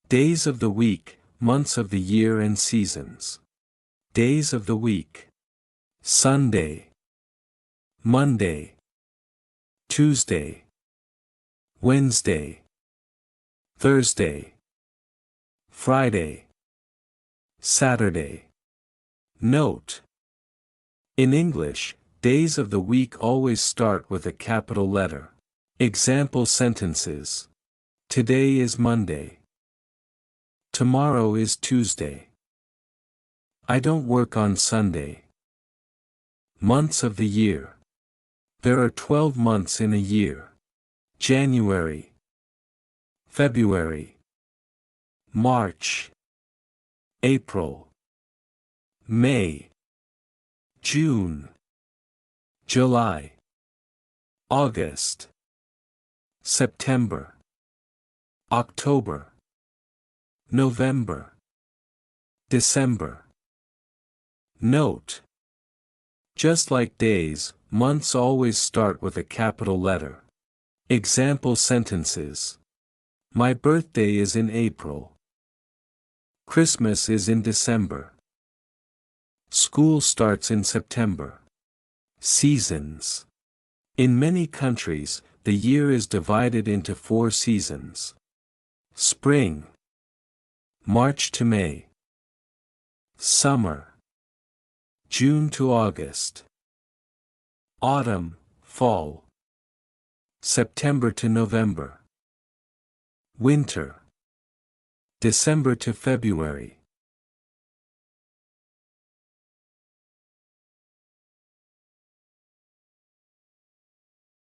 Days of the week, months of the year and seasons. Days of the week. Sunday, Monday, Tuesday, Wednesday, Thursday, Friday, Saturday. Note: in English, days of the week always start with a capital letter. Example sentences. Today is Monday. Tomorrow is Tuesday. I don't work on Sunday. Months of the year. There are 12 months in a year. January, February, March, April, May, June, July, August, September, October, November, December. Note: just like days, months always start with a capital letter. Example sentences. My birthday is in April. Christmas is in December. School starts in September. Seasons. In many countries, the year is divided into 4 seasons. Spring, March to May. Summer, June to August. Autumn, fall, September to November. Winter, December to February.